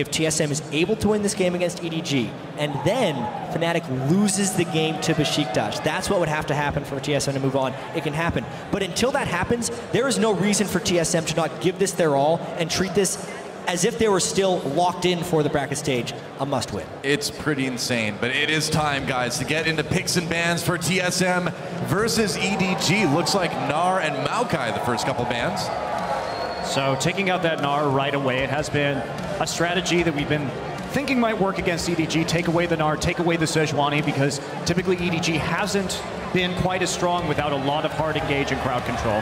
if TSM is able to win this game against EDG, and then Fnatic loses the game to Besiktas. That's what would have to happen for TSM to move on. It can happen. But until that happens, there is no reason for TSM to not give this their all and treat this as if they were still locked in for the bracket stage, a must-win. It's pretty insane, but it is time, guys, to get into picks and bans for TSM versus EDG. Looks like Gnar and Maokai, the first couple bans. So taking out that Gnar right away, it has been a strategy that we've been thinking might work against EDG. Take away the Gnar, take away the Sejuani, because typically EDG hasn't been quite as strong without a lot of hard engage and crowd control.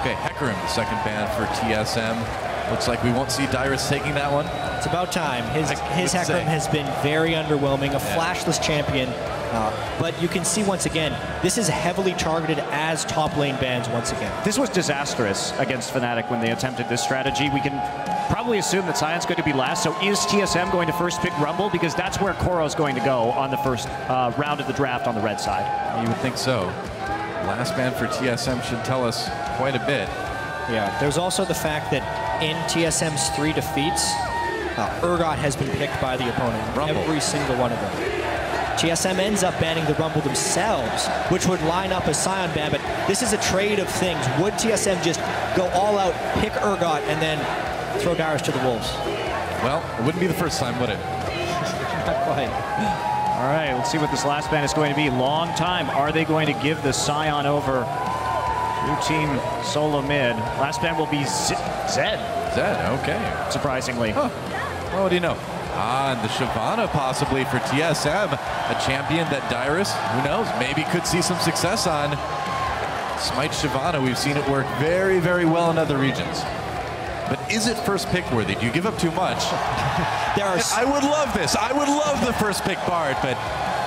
Okay, Hecarim, the second ban for TSM. Looks like we won't see Dyrus taking that one. It's about time. His Hecarim has been very underwhelming, a flashless champion. But you can see once again, this is heavily targeted as top lane bans once again. This was disastrous against Fnatic when they attempted this strategy. We can probably assume that Sion's going to be last. So is TSM going to first pick Rumble? Because that's where Koro's going to go on the first round of the draft on the red side. You would think so. Last ban for TSM should tell us quite a bit. Yeah, there's also the fact that in TSM's 3 defeats, Urgot has been picked by the opponent. Rumble. Every single one of them. TSM ends up banning the Rumble themselves, which would line up a Sion ban, but this is a trade of things. Would TSM just go all out, pick Urgot, and then throw Dyrus to the Wolves? Well, it wouldn't be the first time, would it? Not quite. All right, let's see what this last ban is going to be. Long time. Are they going to give the Sion over? New team SoloMid. Last ban will be Zed. Zed, okay. Surprisingly. Huh. Well, what do you know? And the Shyvana possibly for TSM. A champion that Dyrus, who knows, maybe could see some success on. Smite Shyvana, we've seen it work very, very well in other regions. But is it first pick worthy? Do you give up too much? I would love this. I would love the first pick Bard, but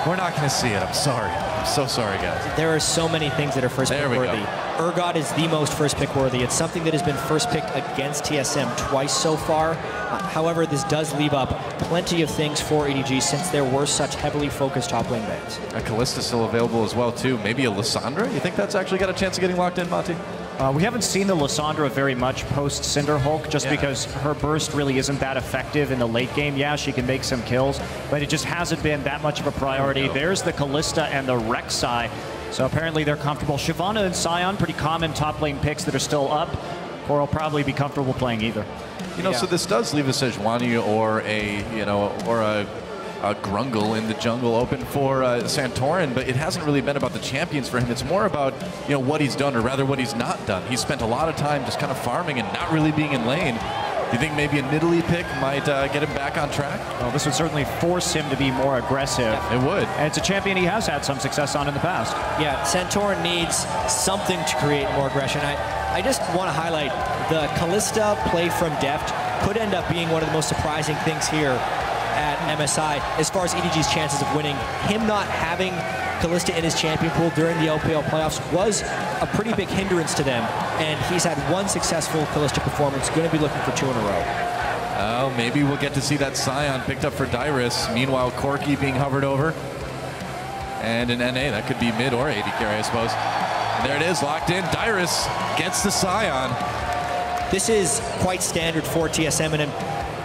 we're not going to see it. I'm sorry. I'm so sorry, guys. There are so many things that are first pick worthy. Urgot is the most first pick worthy. It's something that has been first picked against TSM twice so far. However, this does leave up plenty of things for EDG since there were such heavily focused top lane bans. A Kalista still available as well, too. Maybe a Lissandra? You think that's actually got a chance of getting locked in, Monty? We haven't seen the Lissandra very much post Cinderhulk, just because her burst really isn't that effective in the late game. Yeah, she can make some kills, but it just hasn't been that much of a priority. There's the Kalista and the Rek'Sai, so apparently they're comfortable. Shyvana and Sion, pretty common top lane picks that are still up. Or will probably be comfortable playing either. You know, so this does leave a Sejuani or a Grungle in the jungle open for Santorin, but it hasn't really been about the champions for him. It's more about, you know, what he's done, or rather what he's not done. He's spent a lot of time just kind of farming and not really being in lane. Do you think maybe a Nidalee pick might get him back on track? Well, this would certainly force him to be more aggressive. Yeah, it would. And it's a champion he has had some success on in the past. Yeah, Santorin needs something to create more aggression. I just want to highlight the Kalista play from Deft could end up being one of the most surprising things here at MSI as far as EDG's chances of winning. Him not having Kalista in his champion pool during the LPL playoffs was a pretty big hindrance to them, and he's had one successful Kalista performance, going to be looking for 2 in a row. Oh, maybe we'll get to see that Sion picked up for Dyrus. Meanwhile, Corki being hovered over. And an NA, that could be mid or AD carry, I suppose. And there it is, locked in. Dyrus gets the Sion. This is quite standard for TSM, and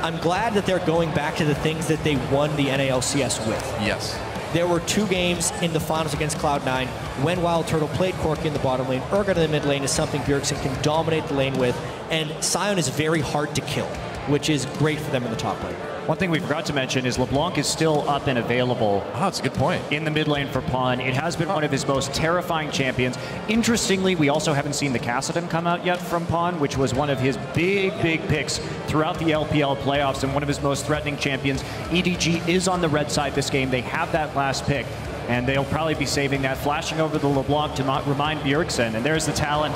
I'm glad that they're going back to the things that they won the NALCS with. Yes. There were 2 games in the finals against Cloud9 when Wild Turtle played Corki in the bottom lane. Urgot in the mid lane is something Bjergsen can dominate the lane with, and Sion is very hard to kill, which is great for them in the top lane. One thing we forgot to mention is LeBlanc is still up and available. Oh, that's a good point. In the mid lane for Pawn. It has been one of his most terrifying champions. Interestingly, we also haven't seen the Kassadin come out yet from Pawn, which was one of his big picks throughout the LPL playoffs and one of his most threatening champions. EDG is on the red side this game. They have that last pick, and they'll probably be saving that, flashing over the LeBlanc to remind Bjergsen. And there's the Talon.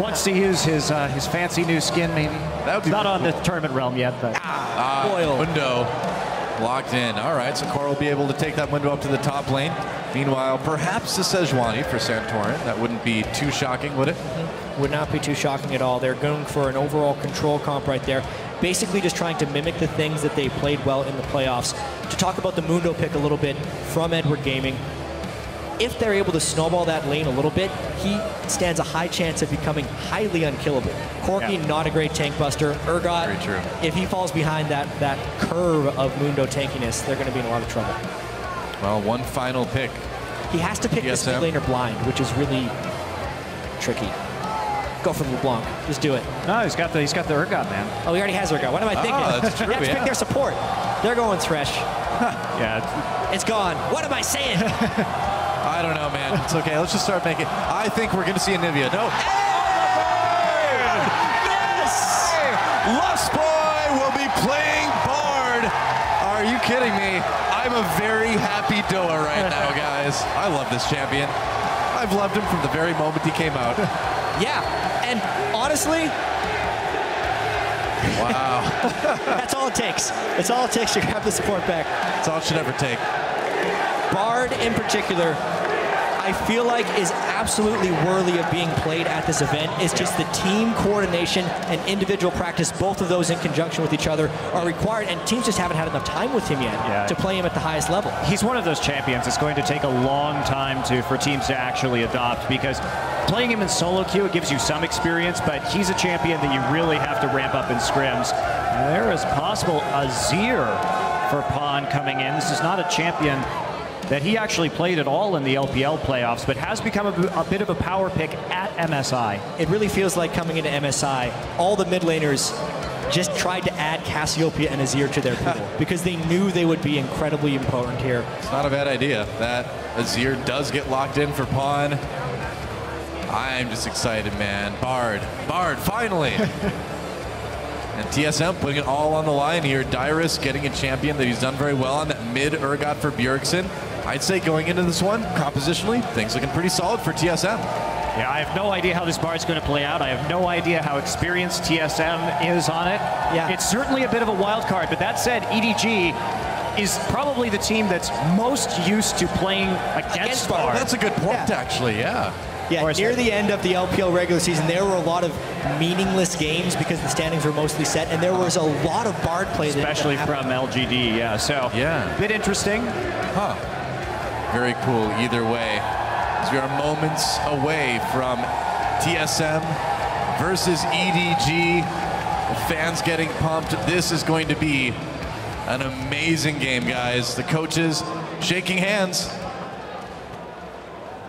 Wants to use his fancy new skin, maybe. That would be not on the tournament realm yet, but window locked in. All right, so Cora will be able to take that window up to the top lane. Meanwhile, perhaps the Sejuani for Santorin. That wouldn't be too shocking, would it? Would not be too shocking at all. They're going for an overall control comp right there. Basically just trying to mimic the things that they played well in the playoffs. To talk about the Mundo pick a little bit from Edward Gaming, if they're able to snowball that lane a little bit, he stands a high chance of becoming highly unkillable. Corki, not a great tank buster. Urgot, very true. If he falls behind that curve of Mundo tankiness, they're going to be in a lot of trouble. Well, one final pick. He has to pick this mid laner blind, which is really tricky. Go for the LeBlanc. Just do it. No, he's got the Urgot, man. Oh, he already has Urgot. What am I thinking? That's true, He has to pick their support. They're going Thresh. Yeah, It's gone. What am I saying? I don't know, man. It's okay. Let's just start making. I think we're going to see a Nivea. No. Yes! Lustboy will be playing Bard. Are you kidding me? I'm a very happy Doa right now, guys. I love this champion. I've loved him from the very moment he came out. Yeah, and honestly, Wow. that's all it takes. It's all it takes to grab the support back. That's all it should ever take. Bard in particular, I feel like is absolutely worthy of being played at this event. It's just the team coordination and individual practice, both of those in conjunction with each other, are required, and teams just haven't had enough time with him yet to play him at the highest level. He's one of those champions it's going to take a long time for teams to actually adopt, because playing him in solo queue, it gives you some experience, but he's a champion that you really have to ramp up in scrims. And there is possible Azir for Pawn coming in. This is not a champion that he actually played at all in the LPL playoffs, but has become a bit of a power pick at MSI. It really feels like coming into MSI, all the mid laners just tried to add Cassiopeia and Azir to their pool because they knew they would be incredibly important here. It's not a bad idea. That Azir does get locked in for Pawn. I'm just excited, man. Bard, finally. And TSM putting it all on the line here. Dyrus getting a champion that he's done very well on. That mid Urgot for Bjergsen. I'd say going into this one, compositionally, things looking pretty solid for TSM. Yeah, I have no idea how this Bard's going to play out. I have no idea how experienced TSM is on it. Yeah. It's certainly a bit of a wild card, but that said, EDG is probably the team that's most used to playing against Bard. That's a good point, actually, yeah. Yeah, near the end of the LPL regular season, there were a lot of meaningless games because the standings were mostly set, and there was a lot of Bard play. Especially from LGD, yeah. So, a bit interesting. Huh. Very cool either way. As we are moments away from TSM versus EDG. The fans getting pumped. This is going to be an amazing game, guys. The coaches shaking hands.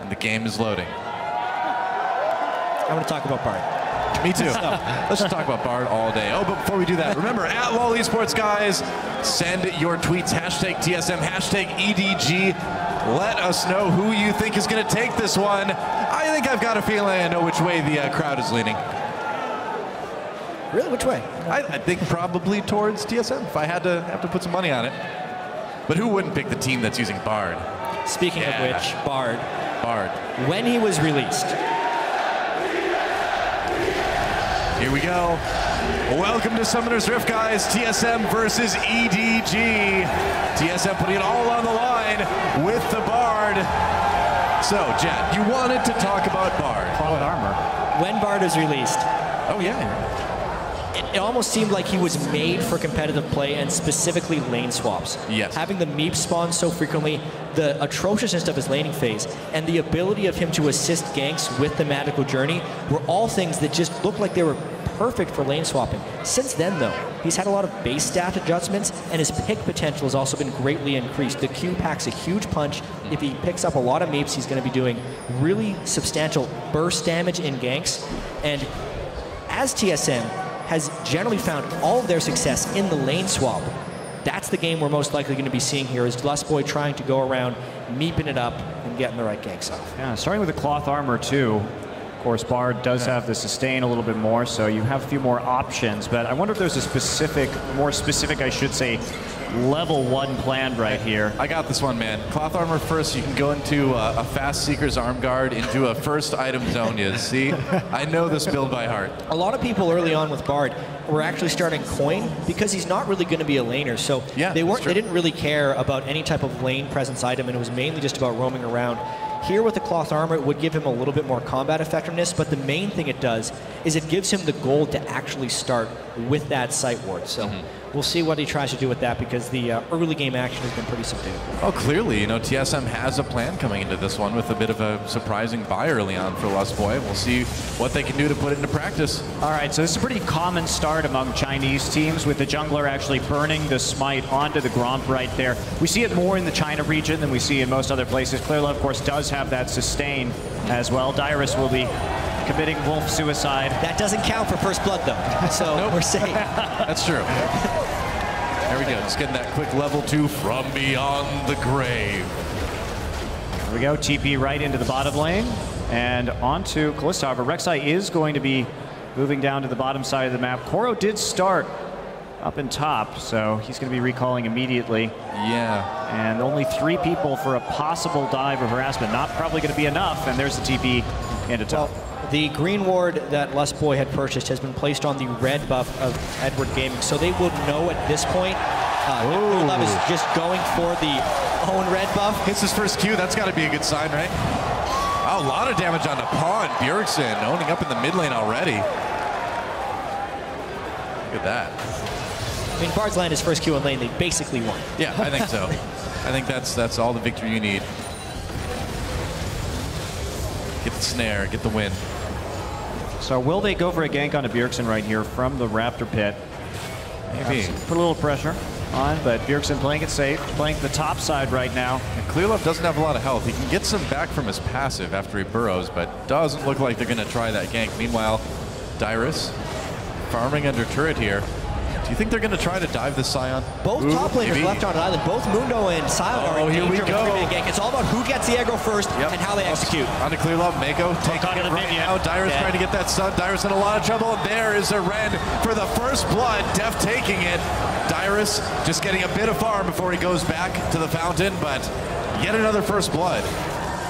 And the game is loading. I want to talk about Bard. Me too. Let's just talk about Bard all day. Oh, but before we do that, remember, at LOL Esports, guys, send your tweets, hashtag TSM, hashtag EDG. Let us know who you think is going to take this one. I think I've got a feeling I know which way the crowd is leaning. Really? Which way? I think probably towards TSM, if I had to put some money on it. But who wouldn't pick the team that's using Bard? Speaking of which, Bard. When he was released. Here we go. Welcome to Summoner's Rift, guys. TSM versus EDG. TSM putting it all on the line with the Bard. So, Jet, you wanted to talk about Bard. Cloth armor. When Bard was released. Oh, yeah. It almost seemed like he was made for competitive play and specifically lane swaps. Yes. Having the Meep spawn so frequently, the atrociousness of his laning phase, and the ability of him to assist ganks with the magical journey were all things that just looked like they were perfect for lane swapping. Since then, though, he's had a lot of base stat adjustments, and his pick potential has also been greatly increased. The Q packs a huge punch. If he picks up a lot of Meeps, he's going to be doing really substantial burst damage in ganks. And as TSM has generally found all of their success in the lane swap, that's the game we're most likely going to be seeing here, is Lustboy trying to go around, meeping it up, and getting the right ganks off. Yeah, starting with the cloth armor, too. Of course, Bard does have the sustain a little bit more, so you have a few more options, but I wonder if there's a more specific, I should say, level 1 planned right here. I got this one, man. Cloth armor first, you can go into a fast Seeker's arm guard into a first item zone is. See? I know this build by heart. A lot of people early on with Bard were actually starting Coin because he's not really going to be a laner, so they didn't really care about any type of lane presence item, and it was mainly just about roaming around. Here with the cloth armor, it would give him a little bit more combat effectiveness, but the main thing it does is it gives him the gold to actually start with that sight ward. So we'll see what he tries to do with that, because the early game action has been pretty subdued. Oh, clearly, TSM has a plan coming into this one with a bit of a surprising buy early on for Lustboy. We'll see what they can do to put it into practice. All right, so this is a pretty common start among Chinese teams, with the jungler actually burning the smite onto the Gromp right there. We see it more in the China region than we see in most other places. Clearlove, of course, does have that sustain as well. Dyrus will be committing wolf suicide. That doesn't count for first blood, though, so we're safe. That's true. There we go, just getting that quick level 2 from beyond the grave. There we go, TP right into the bottom lane, and onto Kalista. However, Rek'Sai is going to be moving down to the bottom side of the map. Koro did start up in top, so he's going to be recalling immediately. Yeah. And only 3 people for a possible dive or harassment. Not probably going to be enough, and there's the TP into top. Well, the green ward that Lustboy had purchased has been placed on the red buff of Edward Gaming, so they will know at this point Love is just going for the own red buff. Hits his first Q, that's got to be a good sign, right? Oh, a lot of damage on the pawn. Bjergsen owning up in the mid lane already. Look at that. I mean, Bard's land his first Q in lane, they basically won. Yeah, I think so. I think that's all the victory you need. Get the snare, get the win. So will they go for a gank onto Bjergsen right here from the Raptor pit? Maybe. Put a little pressure on, but Bjergsen playing it safe, playing the top side right now. And Clearlove doesn't have a lot of health. He can get some back from his passive after he burrows, but doesn't look like they're going to try that gank. Meanwhile, Dyrus farming under turret here. Do you think they're going to try to dive the Scion? Both top laners left on an island. Both Mundo and Scion are in danger of a gank. It's all about who gets the aggro first and how they execute. On to Clearlove, Mako taking it right now. Dyrus trying to get that stun. Dyrus in a lot of trouble, and there is a Ren for the first blood. Deft taking it. Dyrus just getting a bit of farm before he goes back to the fountain, but yet another first blood.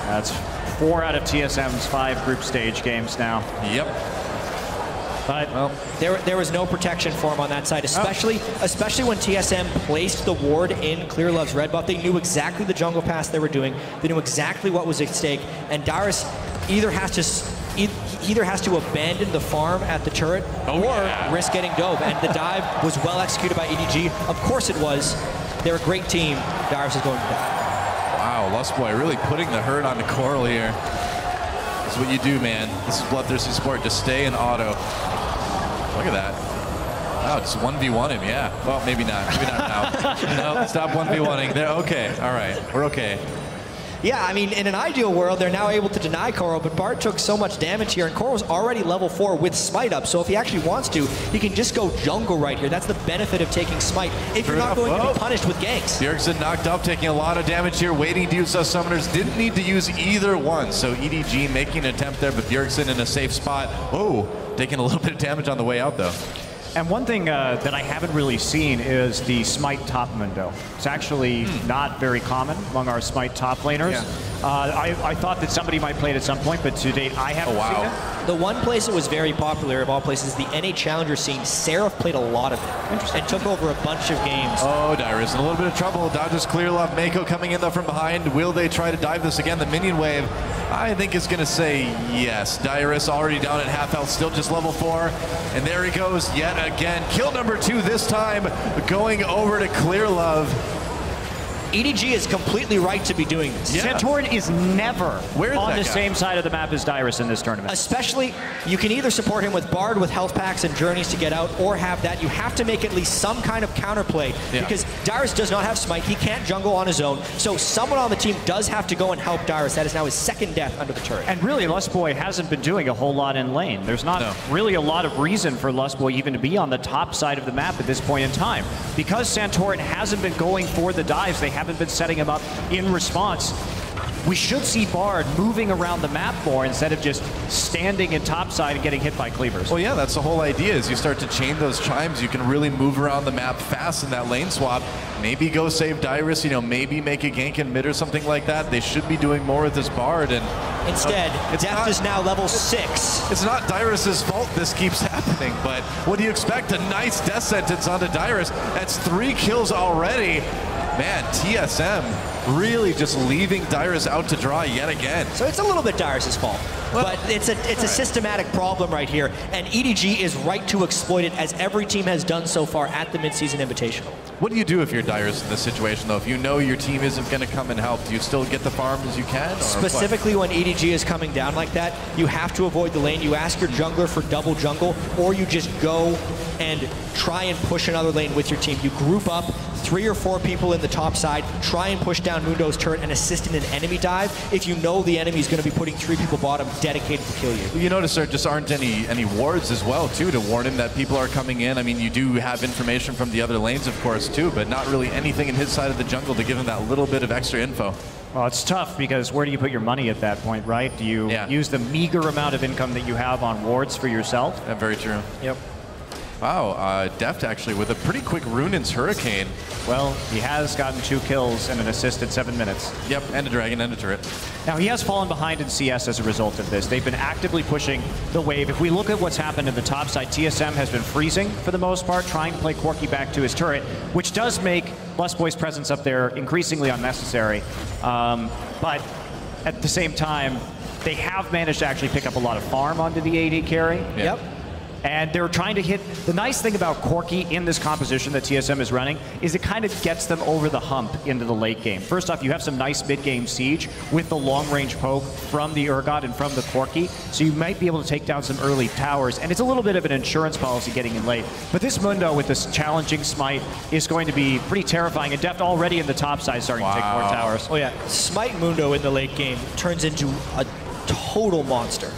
That's 4 out of TSM's 5 group stage games now. Yep. But well, there was no protection for him on that side, especially when TSM placed the ward in Clearlove's red buff. They knew exactly the jungle pass they were doing. They knew exactly what was at stake, and Dyrus either has to abandon the farm at the turret or risk getting dove. And the dive was well executed by EDG. Of course it was. They're a great team. Dyrus is going to die. Wow, Lustboy really putting the hurt on the Coral here. That's what you do, man. This is Bloodthirsty Sport. Just stay in auto. Look at that. Oh, just 1v1 him, yeah. Well, maybe not. Maybe not now. No, stop 1v1ing. They're okay. All right, we're okay. Yeah, I mean, in an ideal world, they're now able to deny Koro, but Bard took so much damage here, and Koro's already level 4 with Smite up, so if he actually wants to, he can just go jungle right here. That's the benefit of taking Smite, if you're not going to be punished with ganks. Bjergsen knocked up, taking a lot of damage here, waiting to use those summoners. Didn't need to use either one, so EDG making an attempt there, but Bjergsen in a safe spot. Oh, taking a little bit of damage on the way out, though. And one thing that I haven't really seen is the Smite top Mundo. It's actually not very common among our Smite top laners. Yeah. I thought that somebody might play it at some point, but to date I haven't seen it. The one place that was very popular of all places, the NA Challenger scene, Seraph played a lot of it and took over a bunch of games. Oh, Dyrus in a little bit of trouble. Dodges Clearlove. Mako coming in though from behind. Will they try to dive this again? The minion wave, I think, is going to say yes. Dyrus already down at half health, still just level 4. And there he goes yet again. Kill number 2 this time, going over to Clearlove. EDG is completely right to be doing this. Yeah. Santorin is never on the same side of the map as Dyrus in this tournament. Especially, you can either support him with Bard with health packs and journeys to get out, or have that. You have to make at least some kind of counterplay, because Dyrus does not have Smite. He can't jungle on his own. So someone on the team does have to go and help Dyrus. That is now his second death under the turret. And really, Lustboy hasn't been doing a whole lot in lane. There's not really a lot of reason for Lustboy even to be on the top side of the map at this point in time. Because Santorin hasn't been going for the dives, they haven't been setting him up in response. We should see Bard moving around the map more instead of just standing in topside and getting hit by cleavers. Well, yeah, that's the whole idea, is you start to chain those chimes. You can really move around the map fast in that lane swap. Maybe go save Dyrus, maybe make a gank in mid or something like that. They should be doing more with this Bard, and Instead, Deft is now level 6. It's not Dyrus' fault this keeps happening, but what do you expect? A nice death sentence onto Dyrus. That's 3 kills already. Man, TSM really just leaving Dyrus out to dry yet again. So it's a little bit Dyrus' fault. Well, but it's a systematic problem right here, and EDG is right to exploit it, as every team has done so far at the midseason invitational. What do you do if you're Dyrus in this situation, though? If you know your team isn't going to come and help, do you still get the farm as you can? Or specifically when EDG is coming down like that, you have to avoid the lane. You ask your jungler for double jungle, or you just go and try and push another lane with your team. You group up 3 or 4 people in the top side, try and push down Mundo's turret and assist in an enemy dive if you know the enemy is going to be putting 3 people bottom dedicated to kill you. You notice there just aren't any wards as well, too, to warn him that people are coming in. I mean, you do have information from the other lanes, of course, too, but not really anything in his side of the jungle to give him that little bit of extra info. Well, it's tough because where do you put your money at that point, right? Do you use the meager amount of income that you have on wards for yourself? Yeah, very true. Yep. Wow, Deft actually with a pretty quick Runin's Hurricane. Well, he has gotten 2 kills and an assist in 7 minutes. Yep, and a dragon and a turret. Now, he has fallen behind in CS as a result of this. They've been actively pushing the wave. If we look at what's happened in the top side, TSM has been freezing for the most part, trying to play Corki back to his turret, which does make Lustboy's presence up there increasingly unnecessary. But at the same time, they have managed to actually pick up a lot of farm onto the AD carry. Yep. And they're trying to hit, the nice thing about Corki in this composition that TSM is running is it kind of gets them over the hump into the late game. First off, you have some nice mid-game siege with the long-range poke from the Urgot and from the Corki, so you might be able to take down some early towers, and it's a little bit of an insurance policy getting in late. But this Mundo with this challenging smite is going to be pretty terrifying, and Deft already in the top side starting to take more towers. Oh yeah, smite Mundo in the late game turns into a total monster.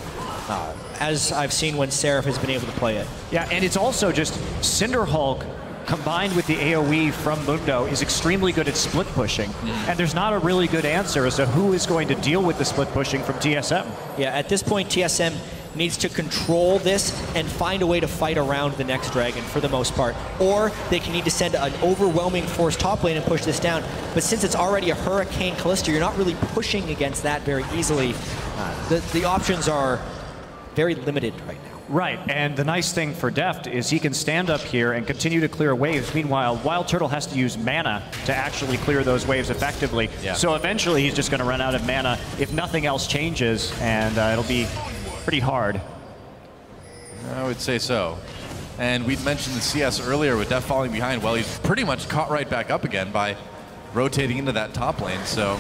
As I've seen when Seraph has been able to play it. Yeah, and it's also just Cinder Hulk combined with the AoE from Mundo is extremely good at split pushing. And there's not a really good answer as to who is going to deal with the split pushing from TSM. Yeah, at this point, TSM needs to control this and find a way to fight around the next dragon for the most part. Or they can need to send an overwhelming force top lane and push this down. But since it's already a Hurricane Callista, you're not really pushing against that very easily. The options are very limited right now. Right, and the nice thing for Deft is he can stand up here and continue to clear waves. Meanwhile, Wild Turtle has to use mana to actually clear those waves effectively. Yeah. So eventually he's just going to run out of mana if nothing else changes, and it'll be pretty hard. I would say so. And we'd mentioned the CS earlier with Deft falling behind. Well, he's pretty much caught right back up again by rotating into that top lane. So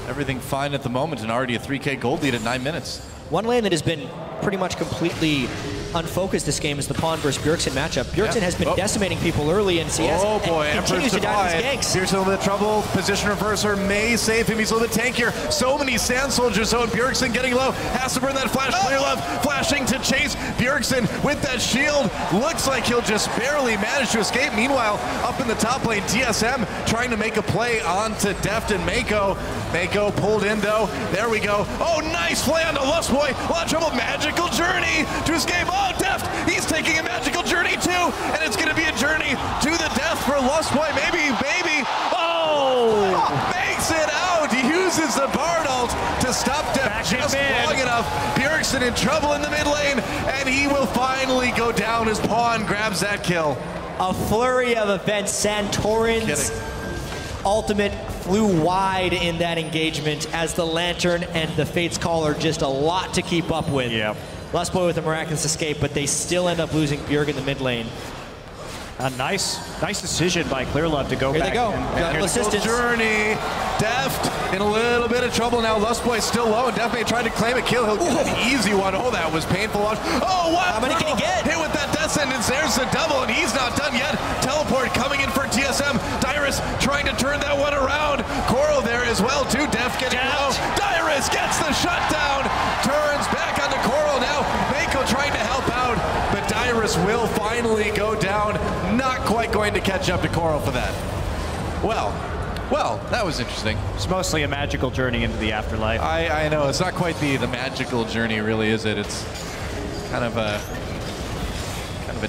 everything fine at the moment, and already a 3K gold lead at 9 minutes. One lane that has been pretty much completely unfocused this game is the Pawn versus Bjergsen matchup. Bjergsen has been decimating people early in CS and continues to die in his ganks. Here's a little bit of trouble. Position reverser may save him. He's a little bit tankier. So many Sand Soldiers, though, and Bjergsen getting low. Has to burn that flash. Clear left. Flashing to chase Bjergsen with that shield. Looks like he'll just barely manage to escape. Meanwhile, up in the top lane, TSM trying to make a play onto Deft and Mako. Mako pulled in, though. There we go. Oh, nice play onto Lustboy. A lot of trouble. Magical journey to escape. Oh, Deft, he's taking a magical journey too, and it's going to be a journey to the death for Lustboy. Maybe. Oh, makes it out. He uses the Bard ult to stop Deft just long enough. Bjergsen in trouble in the mid lane, and he will finally go down as Pawn grabs that kill. A flurry of events. Santorin's ultimate flew wide in that engagement as the Lantern and the Fate's Call are just a lot to keep up with. Yeah. Lustboy with a miraculous escape, but they still end up losing Bjerg in the mid lane. A nice decision by Clearlove to go back. There they go. Assistance. Journey. Deft in a little bit of trouble now. Lustboy still low, and Deft may try to claim a kill. He'll get an easy one. Oh, that was painful. Oh, wow. How many can he get? Hit with that death sentence. There's the double, and he's not done yet. Teleport coming in for TSM. Dyrus trying to turn that one around. Coral there as well, too. Deft getting low. Dyrus gets the shutdown. Turns back onto Coral now. Mako trying to help out, but Dyrus will finally go down. Not quite going to catch up to Coral for that. Well, that was interesting. It's mostly a magical journey into the afterlife. I know, it's not quite the magical journey, really, is it? It's kind of a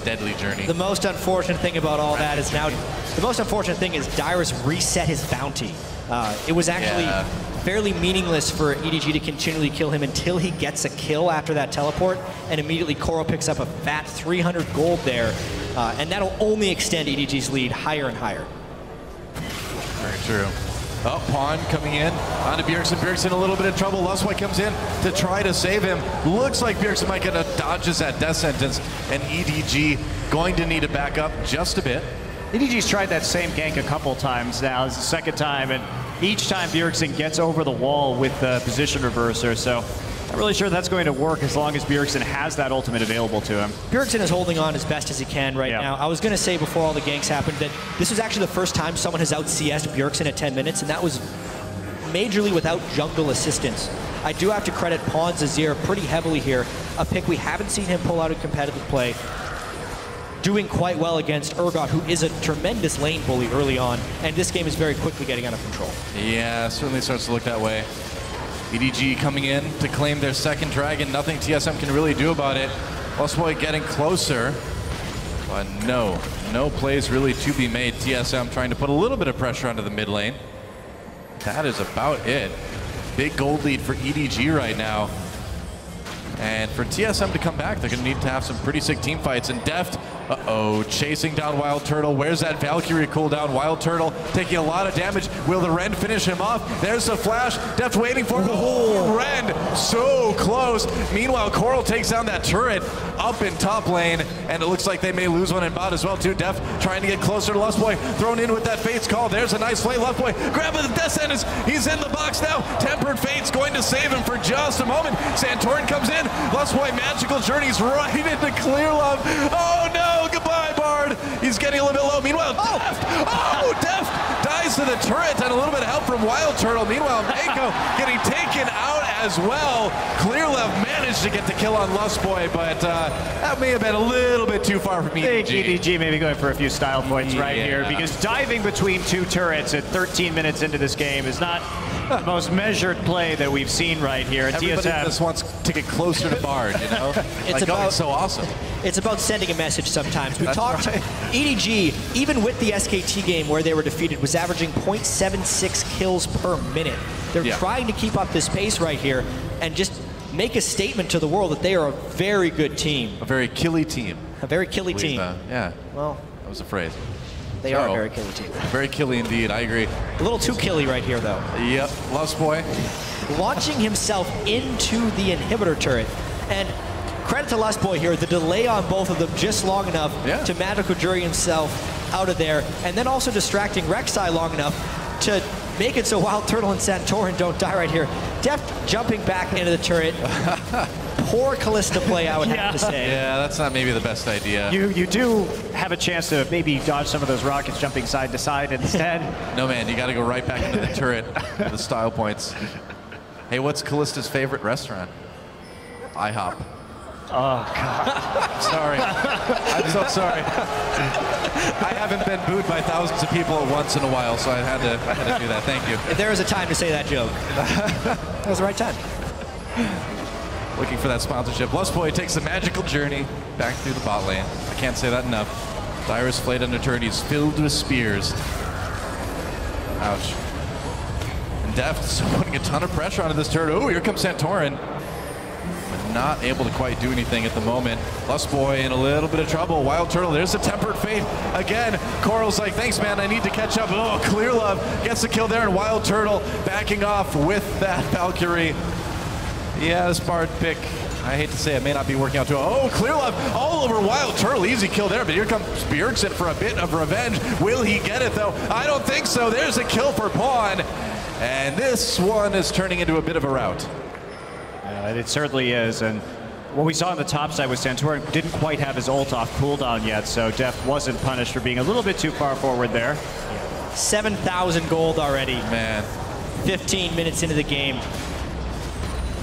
deadly journey. The most unfortunate thing about all that is now, the most unfortunate thing is Dyrus reset his bounty. It was actually fairly meaningless for EDG to continually kill him until he gets a kill after that teleport, and immediately Coral picks up a fat 300 gold there, and that'll only extend EDG's lead higher and higher. Very true. Oh, Pawn coming in onto Bjergsen. Bjergsen a little bit of trouble. Lusway comes in to try to save him. Looks like Bjergsen might get a dodges that death sentence, and EDG going to need to back up just a bit. EDG's tried that same gank a couple times now. It's the second time, and each time Bjergsen gets over the wall with the position reverser, so not really sure that's going to work as long as Bjergsen has that ultimate available to him. Bjergsen is holding on as best as he can right now. I was going to say before all the ganks happened that this was actually the first time someone has out-CS'd Bjergsen at 10 minutes, and that was majorly without jungle assistance. I do have to credit Pawn Zazir pretty heavily here, a pick we haven't seen him pull out in competitive play, doing quite well against Urgot, who is a tremendous lane bully early on, and this game is very quickly getting out of control. Yeah, certainly starts to look that way. EDG coming in to claim their second dragon. Nothing TSM can really do about it. Lusway getting closer, but no plays really to be made. TSM trying to put a little bit of pressure onto the mid lane. That is about it. Big gold lead for EDG right now. And for TSM to come back, they're going to need to have some pretty sick team fights. And Deft, chasing down Wild Turtle. Where's that Valkyrie cooldown? Wild Turtle taking a lot of damage. Will the Rend finish him off? There's the flash. Deft waiting for it. Oh, Rend so close. Meanwhile, Coral takes down that turret up in top lane, and it looks like they may lose one in bot as well too. Deft trying to get closer to Lustboy, thrown in with that Fate's Call. There's a nice play. Lustboy grabbing the death sentence. He's in the box now. Tempered Fate's going to save him for just a moment. Santorin comes in. Lustboy magical journeys right into Clear Love. Oh no, goodbye Bard. He's getting a little bit low. Meanwhile, Deft, Deft dies to the turret, and a little bit of help from Wild Turtle. Meanwhile, Mako getting taken out as well. Clear Love managed to get the kill on Lustboy, but that may have been a little bit too far from EDG. I think EDG may be going for a few style points right here, because diving between two turrets at 13 minutes into this game is not the most measured play that we've seen right here. Everybody TSM just wants to get closer to Bard, you know? It's about, it's so awesome. It's about sending a message sometimes. We talked, EDG, even with the SKT game where they were defeated, was averaging 0.76 kills per minute. They're trying to keep up this pace right here and just make a statement to the world that they are a very good team. A very killy team. A very killy team. Yeah. Well, that was a phrase. They are a very killy team. Very killy indeed, I agree. A little too killy right here, though. Yep, Lustboy. Launching himself into the inhibitor turret. And credit to Lustboy here, the delay on both of them just long enough to magical jury himself out of there, and then also distracting Rek'Sai long enough to make it so Wild Turtle and Santorin don't die right here. Deft jumping back into the turret. Poor Kalista play, I would have to say. Yeah, that's not maybe the best idea. You do have a chance to maybe dodge some of those rockets jumping side to side instead. No, man, you got to go right back into the turret for the style points. Hey, what's Kalista's favorite restaurant? IHOP. Oh, God. Sorry. I'm so sorry. I haven't been booed by thousands of people once in a while, so I had to do that. Thank you. If there was a time to say that joke, that was the right time. Looking for that sponsorship. Lustboy takes the magical journey back through the bot lane. I can't say that enough. Dyrus flayed under turret. He's filled with spears. Ouch. And Deft is putting a ton of pressure onto this turret. Oh, here comes Santorin. But not able to quite do anything at the moment. Lustboy in a little bit of trouble. Wild Turtle, there's a Tempered Fate. Again, Coral's like, thanks, man, I need to catch up. Oh, Clear Love gets the kill there, and Wild Turtle backing off with that Valkyrie. Yeah, this Bard pick, I hate to say it, may not be working out too well. Oh, Clear Love all over Wild Turtle. Easy kill there, but here comes Bjergsen for a bit of revenge. Will he get it, though? I don't think so. There's a kill for Pawn. And this one is turning into a bit of a rout. It certainly is. And what we saw on the top side with Santorin didn't quite have his ult off cooldown yet, so Deft wasn't punished for being a little bit too far forward there. 7,000 gold already. Man. 15 minutes into the game.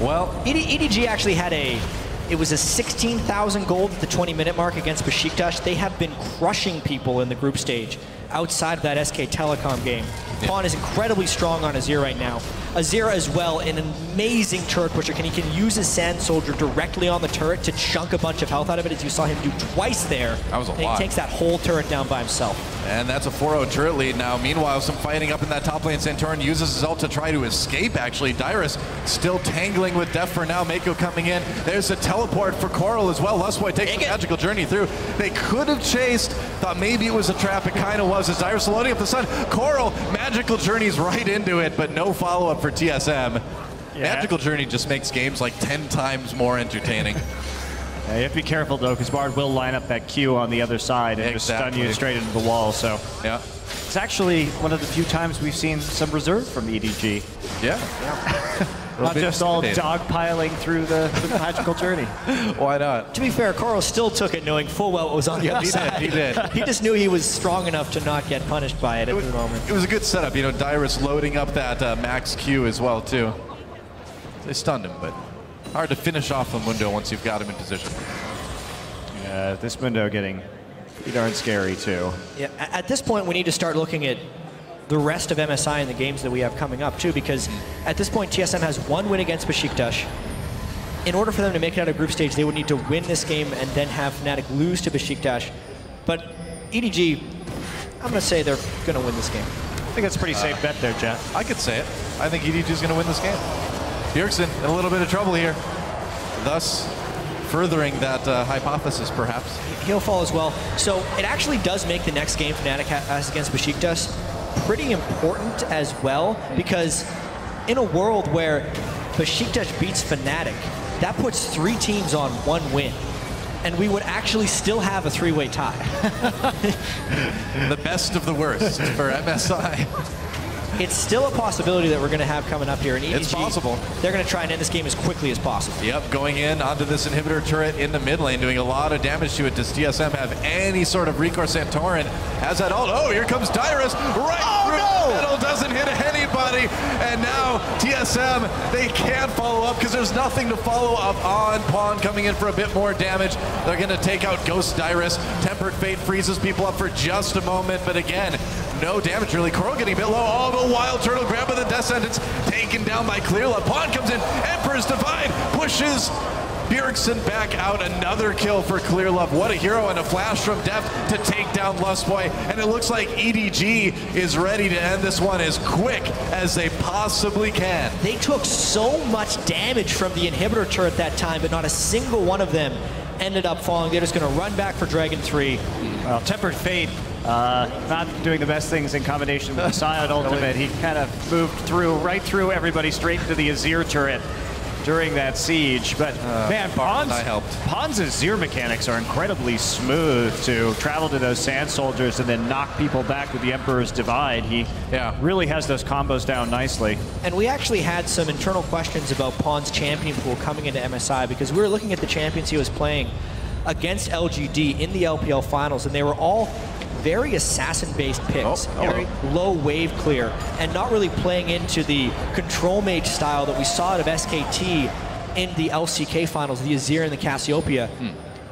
Well, EDG actually had it was a 16,000 gold at the 20-minute mark against Besiktas. They have been crushing people in the group stage outside of that SK Telecom game. Pawn is incredibly strong on Azir right now. Azir as well, an amazing turret pusher. He can use his Sand Soldier directly on the turret to chunk a bunch of health out of it, as you saw him do twice there. That was a lot. He takes that whole turret down by himself. And that's a 4-0 turret lead now. Meanwhile, some fighting up in that top lane. Santorin uses his ult to try to escape, actually. Dyrus still tangling with Def for now. Mako coming in. There's a teleport for Coral as well. Lustboy takes the magical journey through. They could have chased. Thought maybe it was a trap. It kind of was. As Dyrus loading up the sun. Coral, magical journeys right into it, but no follow-up for TSM. Yeah. Magical journey just makes games like 10 times more entertaining. Yeah, you have to be careful though, because Bard will line up that Q on the other side and just stun you straight into the wall. So yeah, it's actually one of the few times we've seen some reserve from EDG. Yeah. Not just all dogpiling through the magical journey. Why not? To be fair, Carl still took it knowing full well it was on the other side. He did. He just knew he was strong enough to not get punished by it at the moment. It was a good setup. You know, Dyrus loading up that max Q as well, too. They stunned him, but hard to finish off the Mundo once you've got him in position. Yeah, this Mundo getting pretty darn scary, too. Yeah, at this point, we need to start looking at the rest of MSI in the games that we have coming up, too, because at this point, TSM has one win against Besiktas. In order for them to make it out of group stage, they would need to win this game and then have Fnatic lose to Besiktas. But EDG, I'm going to say they're going to win this game. I think that's a pretty safe bet there, Jet. I could say it. I think EDG is going to win this game. Bjergsen in a little bit of trouble here, thus furthering that hypothesis, perhaps. He'll fall as well. So it actually does make the next game Fnatic has against Besiktas pretty important as well, because in a world where Besiktas beats Fnatic, that puts 3 teams on 1 win. And we would actually still have a 3-way tie. The best of the worst for MSI. It's still a possibility that we're going to have coming up here. And EDG, it's possible. They're going to try and end this game as quickly as possible. Yep, going in onto this inhibitor turret in the mid lane, doing a lot of damage to it. Does TSM have any sort of recourse? Santorin has that ult. Oh, here comes Dyrus right through the middle, doesn't hit anybody. And now TSM, they can't follow up because there's nothing to follow up on. Pawn coming in for a bit more damage. They're going to take out Ghost Dyrus. Tempered Fate freezes people up for just a moment, but again, no damage really. Coral getting a bit low. Oh, the Wild Turtle grab by the Death Sentence, taken down by Clearlove. Pawn comes in, Emperor's Divide pushes Bjergsen back out. Another kill for Clearlove. What a hero, and a flash from Def to take down Lustboy. And it looks like EDG is ready to end this one as quick as they possibly can. They took so much damage from the inhibitor turret that time, but not a single one of them ended up falling. They're just going to run back for Dragon 3. Well, Tempered Fate, not doing the best things in combination with the Silent Ultimate. He kind of moved through, right through everybody, straight into the Azir turret during that siege. But man, Pawn's Azir mechanics are incredibly smooth to travel to those Sand Soldiers and then knock people back with the Emperor's Divide. He really has those combos down nicely. And we actually had some internal questions about Pawn's champion pool coming into MSI, because we were looking at the champions he was playing against LGD in the LPL finals, and they were all very assassin-based picks, very low wave clear, and not really playing into the control mage style that we saw out of SKT in the LCK finals, the Azir and the Cassiopeia.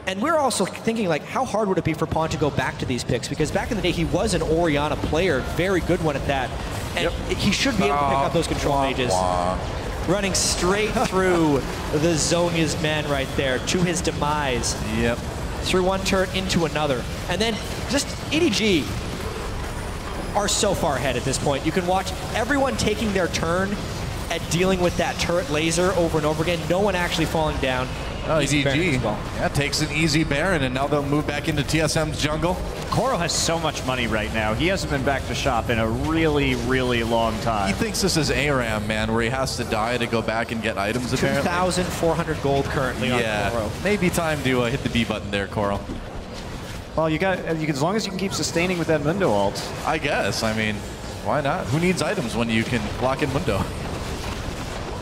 And we're also thinking, like, how hard would it be for Pawn to go back to these picks? Because back in the day, he was an Orianna player, very good one at that, and he should be able to pick up those control mages. Running straight through the Zhonya's man right there to his demise. Yep. Through one turret into another. And then just EDG are so far ahead at this point. You can watch everyone taking their turn at dealing with that turret laser over and over again. No one actually falling down. Oh, EDG takes an easy Baron, and now they'll move back into TSM's jungle. Coral has so much money right now. He hasn't been back to shop in a really, really long time. He thinks this is ARAM, man, where he has to die to go back and get items, apparently. 2,400 gold currently on Coral. Maybe time to hit the B button there, Coral. Well, as long as you can keep sustaining with that Mundo ult. I guess. I mean, why not? Who needs items when you can block in Mundo?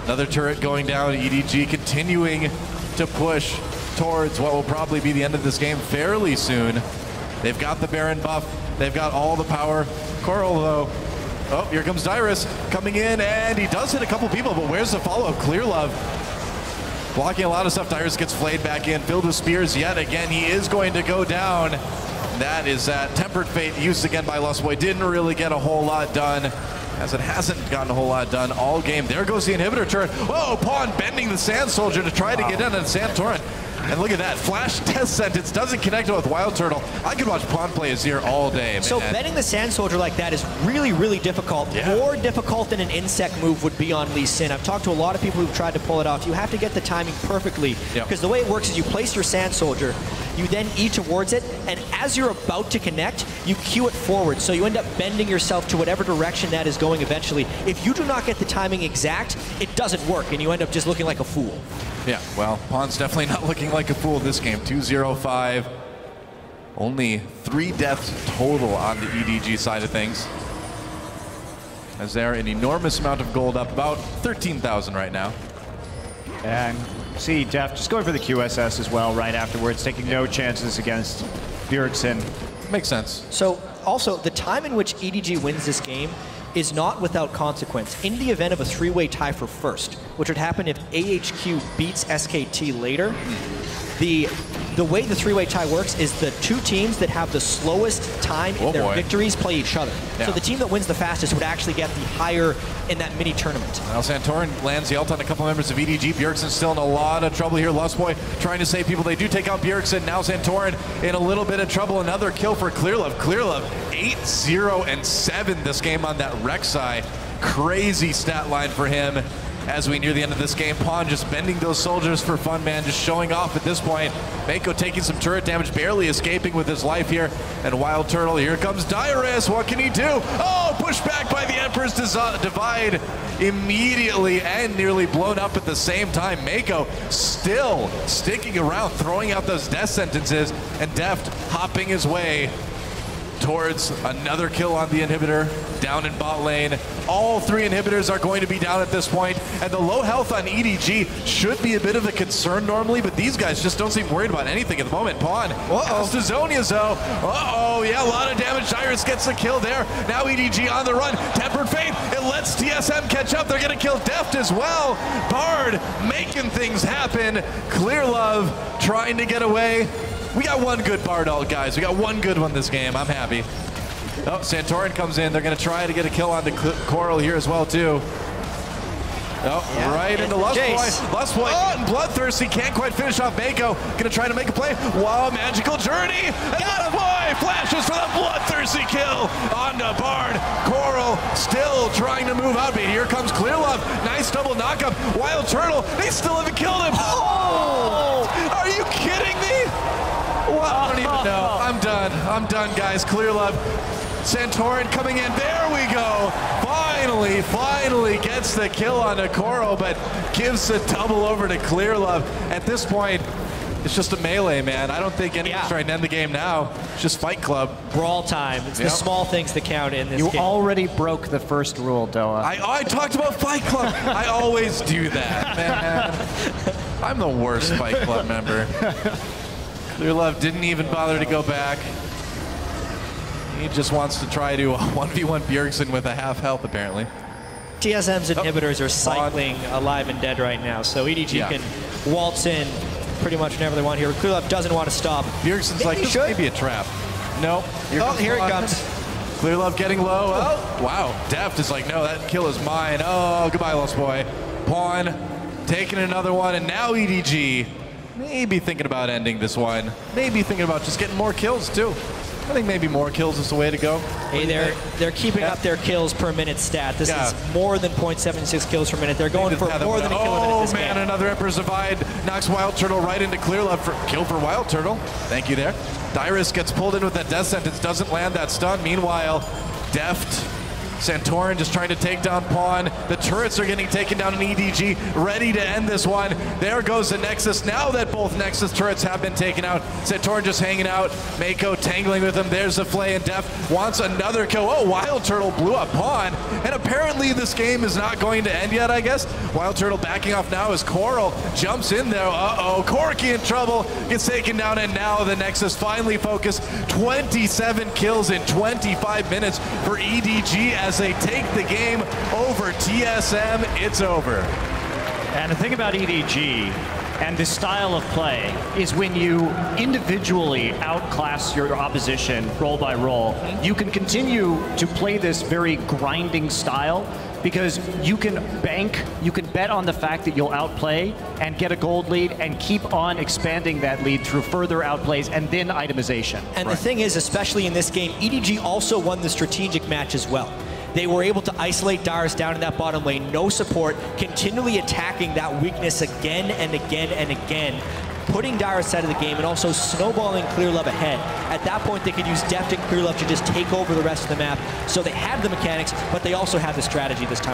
Another turret going down. EDG continuing to push towards what will probably be the end of this game fairly soon. They've got the Baron buff. They've got all the power. Coral, though. Oh, here comes Dyrus coming in, and he does hit a couple people, but where's the follow-up? Clearlove blocking a lot of stuff. Dyrus gets flayed back in, filled with spears yet again. He is going to go down. that is that Tempered Fate used again by Lustboy. Didn't really get a whole lot done, as it hasn't gotten a whole lot done all game. There goes the inhibitor turret. Whoa, Pawn bending the Sand Soldier to try to get in on Santorin. And look at that, flash death sentence, doesn't connect with Wild Turtle. I could watch Pawn play Azir all day, man. So bending the Sand Soldier like that is really, really difficult. Yeah. More difficult than an insect move would be on Lee Sin. I've talked to a lot of people who've tried to pull it off. You have to get the timing perfectly, because the way it works is you place your Sand Soldier, you then E towards it, and as you're about to connect, you cue it forward. So you end up bending yourself to whatever direction that is going eventually. If you do not get the timing exact, it doesn't work, and you end up just looking like a fool. Yeah, well, Pawn's definitely not looking like a fool this game. 2-0-5. Only 3 deaths total on the EDG side of things. As they're an enormous amount of gold up, about 13,000 right now. And see Deft just going for the QSS as well right afterwards, taking no chances against Bjergsen. Makes sense. So also, the time in which EDG wins this game is not without consequence. In the event of a 3-way tie for first, which would happen if AHQ beats SKT later, the way the 3-way tie works is the 2 teams that have the slowest time in their victories play each other. Yeah. So the team that wins the fastest would actually get the higher in that mini tournament. Now Santorin lands the ult on a couple members of EDG. Bjergsen's still in a lot of trouble here. Lustboy trying to save people. They do take out Bjergsen. Now Santorin in a little bit of trouble. Another kill for Clearlove. Clearlove 8-0-7 this game on that Rek'Sai. Crazy stat line for him as we near the end of this game. Pawn just bending those soldiers for fun, man, just showing off at this point. Mako taking some turret damage, barely escaping with his life here. And Wild Turtle, here comes Dyrus. What can he do? Oh, pushed back by the Emperor's Divide immediately and nearly blown up at the same time. Mako still sticking around, throwing out those death sentences, and Deft hopping his way towards another kill on the inhibitor down in bot lane. All 3 inhibitors are going to be down at this point, and the low health on EDG should be a bit of a concern normally, but these guys just don't seem worried about anything at the moment. Pawn, to Zonia's though. Yeah, a lot of damage. Dyrus gets the kill there. Now EDG on the run. Tempered Fate, it lets TSM catch up. They're gonna kill Deft as well. Bard making things happen. Clearlove trying to get away. We got one good Bard ult, guys. We got one good one this game. I'm happy. Oh, Santorin comes in. They're going to try to get a kill on the Coral here as well, too. Oh, yeah, right into Lustboy. Lustboy getting bloodthirsty. Can't quite finish off Mako. Going to try to make a play. Wow, magical journey. And Lustboy flashes for the bloodthirsty kill onto Bard. Coral still trying to move out, but here comes Clearlove. Nice double knockup. Wild Turtle. They still haven't killed him. Oh! Are you kidding me? Well, I don't even know. I'm done. I'm done, guys. Clearlove. Santorin coming in. There we go. Finally gets the kill on Okoro, but gives the double over to Clearlove. At this point, it's just a melee, man. I don't think anyone's trying to end the game now. It's just Fight Club. Brawl time. It's the small things that count in this game. You already broke the first rule, Doa. I talked about Fight Club. I always do that, man. I'm the worst Fight Club member. Clearlove didn't even bother to go back. He just wants to try to 1v1 Bjergsen with a half health, apparently. TSM's inhibitors are cycling alive and dead right now, so EDG can waltz in pretty much whenever they want here. Clearlove doesn't want to stop. Bjergsen's like, this may be a trap. No. Here it comes. Clearlove getting low. Oh, wow. Deft is like, no, that kill is mine. Oh, goodbye, Lustboy. Pawn taking another one, and now EDG maybe thinking about ending this one. Maybe thinking about just getting more kills, too. I think maybe more kills is the way to go. Hey, they're keeping up their kills per minute stat. This is more than 0.76 kills per minute. They're going for more than a kill a minute this game. Another Emperor's Divide knocks Wild Turtle right into Clearlove for kill for Wild Turtle. Thank you there. Dyrus gets pulled in with that death sentence, doesn't land that stun. Meanwhile, Deft, Santorin just trying to take down Pawn. The turrets are getting taken down in EDG, ready to end this one. There goes the Nexus. Now that both Nexus turrets have been taken out, Santorin just hanging out. Mako tangling with him. There's the Flay, and Deft wants another kill. Oh, Wild Turtle blew up Pawn. And apparently this game is not going to end yet, I guess. Wild Turtle backing off now as Coral jumps in there. Uh-oh, Corki in trouble, gets taken down, and now the Nexus finally focused. 27 kills in 25 minutes for EDG as they take the game over TSM. It's over. And the thing about EDG And this style of play is when you individually outclass your opposition roll by roll. You can continue to play this very grinding style because you can bet on the fact that you'll outplay and get a gold lead and keep on expanding that lead through further outplays and then itemization. And the thing is, especially in this game, EDG also won the strategic match as well. They were able to isolate Darius down in that bottom lane, no support, continually attacking that weakness again and again and again, putting Darius out of the game and also snowballing Clearlove ahead. At that point, they could use Deft and Clearlove to just take over the rest of the map. So they had the mechanics, but they also had the strategy this time.